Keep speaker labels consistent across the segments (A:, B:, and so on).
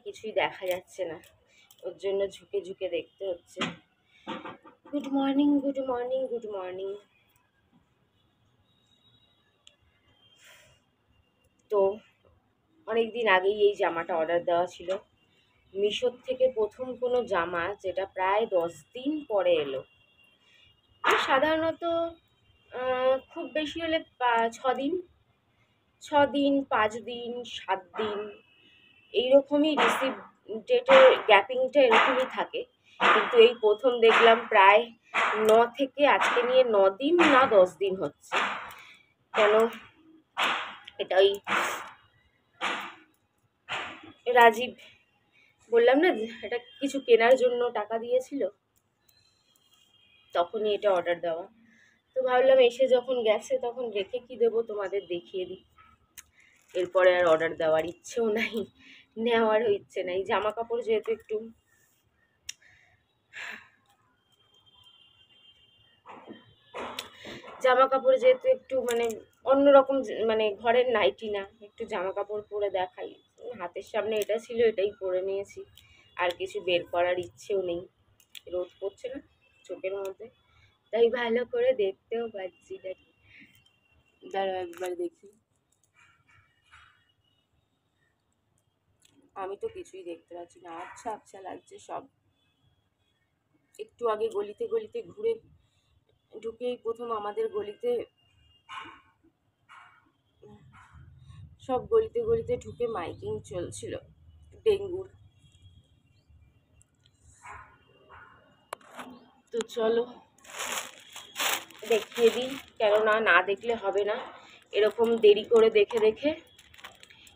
A: কিছুই দেখা যাচ্ছে না, ওর জন্য ঝুঁকে ঝুঁকে দেখতে হচ্ছে। Good morning, good morning, good morning. তো অনেকদিন আগেই এই জামাটা অর্ডার দেওয়া ছিল। মিশোর থেকে প্রথম কোনো জামা যেটা প্রায় 10 দিন পরে এলো। সাধারণত খুব বেশি হলে 6 দিন, 6 দিন, 5 দিন, 7 দিন এইরকমই রিসিভ ডেটের গ্যাপিংটা এরকমই থাকে। কিন্তু এই প্রথম দেখলাম প্রায় 9 থেকে আজকে নিয়ে 9 দিন না 10 দিন হচ্ছে। কেন? এটা ওই রাজীব, বললাম না এটা কিছু কেনার জন্য টাকা দিয়েছিল, তখনই এটা অর্ডার দেওয়া। তো ভাবলাম এসে যখন গেছে তখন রেখে কি দেবো, তোমাদের দেখিয়ে দিই। এরপরে আর অর্ডার দেওয়ার ইচ্ছেও নাই, নেওয়ারও ইচ্ছে নাই। জামা কাপড় যেহেতু একটু মানে অন্যরকম, মানে ঘরের নাইটি না, একটু জামা কাপড় পরে দেখাই। হাতের সামনে এটা ছিল, এটাই পরে নিয়েছি। আর কিছু বের করার ইচ্ছেও নেই, রোদ পড়ছে না চোখের মধ্যে, তাই ভালো করে দেখতেও পাচ্ছি না। দাঁড়াও একবার দেখি। আমি তো কিছুই দেখতে পাচ্ছি না, আচ্ছা আচ্ছা লাগছে সব। একটু আগে গলিতে গলিতে ঘুরে ঢুকেই প্রথম আমাদের গলিতে, সব গলিতে গলিতে ঢুকে মাইকিং চলছিল ডেঙ্গুর। তো চলো দেখিয়ে দিই, কেননা না দেখলে হবে না। এরকম দেরি করে দেখে দেখে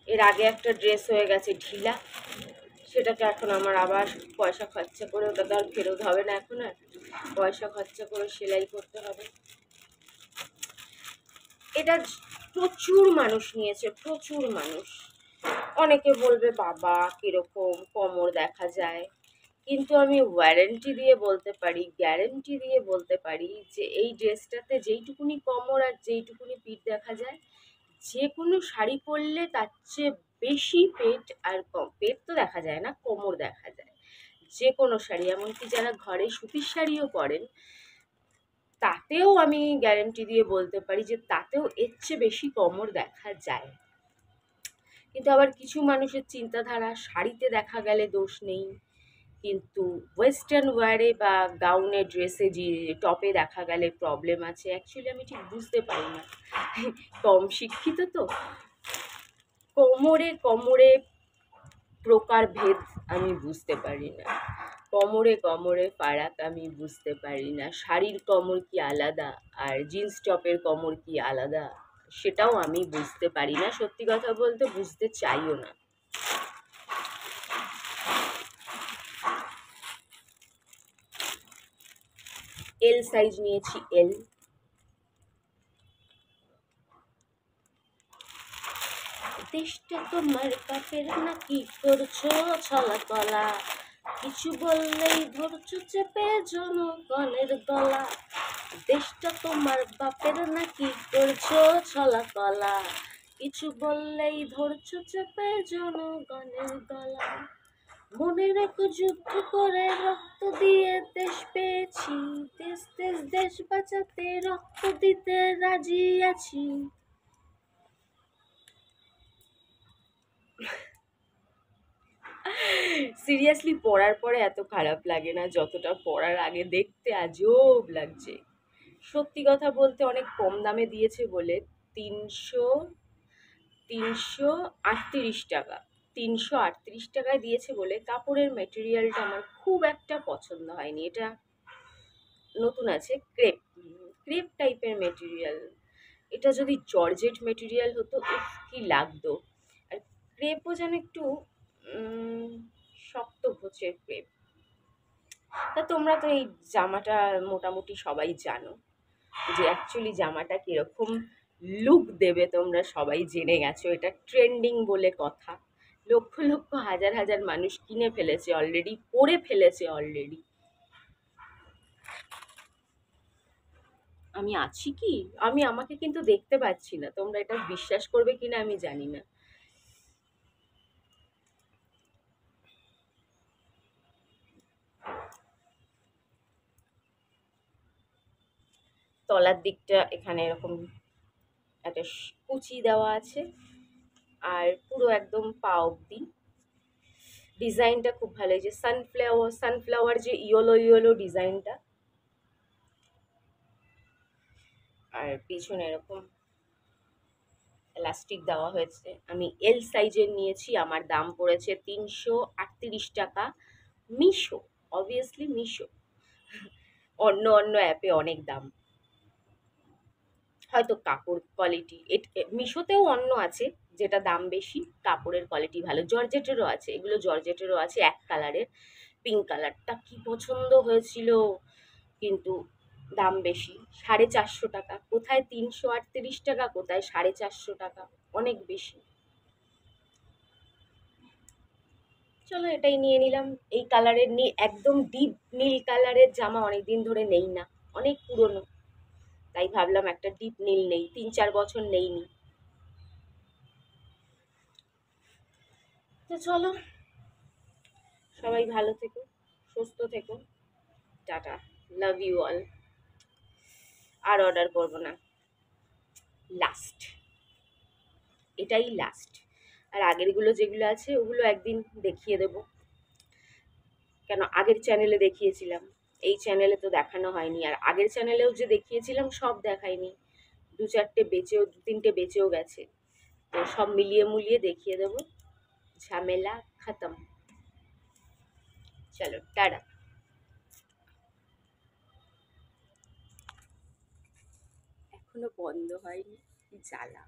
A: এর আগে একটা ড্রেস হয়ে গেছে ঢিলা, সেটাকে এখন আমার আবার পয়সা খরচা করে, ওটা তো আর ফেরত হবে না, এখন আর পয়সা খরচা করে সেলাই করতে হবে। এটা প্রচুর মানুষ নিয়েছে, প্রচুর মানুষ। অনেকে বলবে বাবা কিরকম কোমর দেখা যায়, কিন্তু আমি ওয়ারেন্টি দিয়ে বলতে পারি, গ্যারেন্টি দিয়ে বলতে পারি যে এই ড্রেসটাতে যেইটুকুনি কোমর আর যেইটুকুনি পিঠ দেখা যায়, যে কোনো শাড়ি পরলে তার চেয়ে বেশি পেট আর কম, পেট তো দেখা যায় না, কোমর দেখা যায়। যে কোনো শাড়ি, এমনকি যারা ঘরে সুতির শাড়িও পরেন, তাতেও আমি গ্যারেন্টি দিয়ে বলতে পারি যে তাতেও এর চেয়ে বেশি কোমর দেখা যায়। কিন্তু আবার কিছু মানুষের চিন্তাধারা শাড়িতে দেখা গেলে দোষ নেই, কিন্তু ওয়েস্টার্ন ওয়্যারে বা গাউনে ড্রেসে যে টপে দেখা গেলে প্রবলেম আছে। অ্যাকচুয়ালি আমি ঠিক বুঝতে পারি না, কম শিক্ষিত তো। কোমরে কোমরে প্রকারভেদ আমি বুঝতে পারি না, কোমরে কোমরে ফারাক আমি বুঝতে পারি না। শাড়ির কোমর কি আলাদা আর জিন্স টপের কোমর কি আলাদা, সেটাও আমি বুঝতে পারি না, সত্যি কথা বলতে বুঝতে চাইও না। এল সাইজ নিয়েছি, এল। দেশটা তোমার বাপের না, কি করছো ছলা কলা, কিছু বললেই ধরছো চেপে জনগণের গলা। দেশটা তোমার বাপের না, কি করছো ছলা কলা, কিছু বললেই ধরছো চেপে জনগণের গলা। মনে রেখো যুদ্ধ করে রক্ত দিয়ে দেশ পেয়েছি, দেশ দেশ দেশ বাঁচাতে রক্ত দিতে রাজি আছি। সিরিয়াসলি পড়ার পরে এত খারাপ লাগে না যতটা পড়ার আগে দেখতে আজব লাগছে। সত্যি কথা বলতে অনেক কম দামে দিয়েছে বলে, 338 টাকা, 338 টাকায় দিয়েছে বলে কাপড়ের মেটেরিয়ালটা আমার খুব একটা পছন্দ হয়নি। এটা নতুন আছে, ক্রেপ, ক্রেপ টাইপের মেটেরিয়াল। এটা যদি জর্জেট মেটেরিয়াল হতো কি লাগতো। আর ক্রেপও যেন একটু শক্ত ঘোচের ক্রেপ। তা তোমরা তো এই জামাটা মোটামুটি সবাই জানো যে অ্যাকচুয়ালি জামাটা কিরকম লুক দেবে, তোমরা সবাই জেনে গেছো। এটা ট্রেন্ডিং বলে কথা, লক্ষ লক্ষ হাজার হাজার মানুষ কিনে ফেলেছে অলরেডি, পরে ফেলেছে অলরেডি। আমি আছি কি, আমি আমাকে কিন্তু দেখতে পাচ্ছি না, তোমরা এটা বিশ্বাস করবে কিনা আমি জানি না। তলার দিকটা এখানে এরকম একটা কুচি দেওয়া আছে, আর পুরো একদম পা অব্দি। ডিজাইনটা খুব ভালো, এই যে সানফ্লাওয়ার যে ইয়েলো ইয়েলো ডিজাইনটা, আর পিছনে এরকম এলাস্টিক দেওয়া হয়েছে। আমি এল সাইজের নিয়েছি, আমার দাম পড়েছে 338 টাকা। মিশো, অবভিয়াসলি মিশো, অন্য অন্য অ্যাপে অনেক দাম, হয়তো কাপড় কোয়ালিটি মিশোতেও অন্য আছে যেটা দাম বেশি, কাপড়ের কোয়ালিটি ভালো। জর্জেটেরও আছে, এগুলো জর্জেটেরও আছে এক কালারের, পিঙ্ক কালারটা কি পছন্দ হয়েছিল, কিন্তু দাম বেশি, 450 টাকা। কোথায় 338 টাকা, কোথায় 450 টাকা, অনেক বেশি। চলো এটাই নিয়ে নিলাম। এই কালারের একদম ডিপ নীল কালারের জামা অনেকদিন ধরে নেই না, অনেক পুরনো, তাই ভাবলাম একটা ডিপ নীল নেই, 3-4 বছর নেইনি। তো চলো, সবাই ভালো থেকো, সুস্থ থেকো, টাটা, লাভ ইউ অল। আর অর্ডার করবো না, লাস্ট, এটাই লাস্ট। আর আগেরগুলো যেগুলো আছে ওগুলো একদিন দেখিয়ে দেবো, কেন আগের চ্যানেলে দেখিয়েছিলাম, এই চ্যানেলে তো দেখানো হয়নি। আর আগের চ্যানেলেও যে দেখিয়েছিলাম সব দেখাইনি, 2-3টে বেঁচেও গেছে, তো সব মিলিয়ে মুলিয়ে দেখিয়ে দেবো, ঝামেলা খতম। চলো টাটা। এখনো বন্ধ হয়নি, জ্বালা।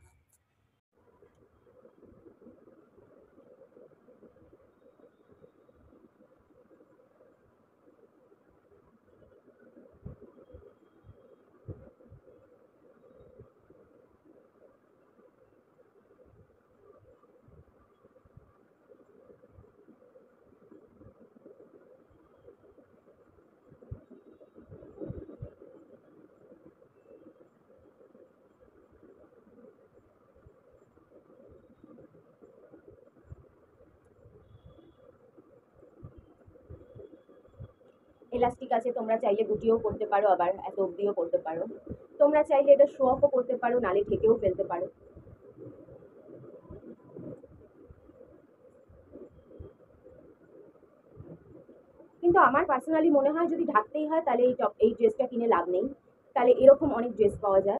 A: এলাস্টিক আছে, তোমরা চাইলে গুটিয়েও করতে পারো, আবার এত অব্দিও করতে পারো। তোমরা চাইলে এটা শো অফও করতে পারো, নালে ঢেকেও ফেলতে পারো। কিন্তু আমার পার্সোনালি মনে হয় যদি ঢাকতেই হয় তাহলে এই ড্রেসটা কিনে লাভ নেই, তাহলে এরকম অনেক ড্রেস পাওয়া যায়।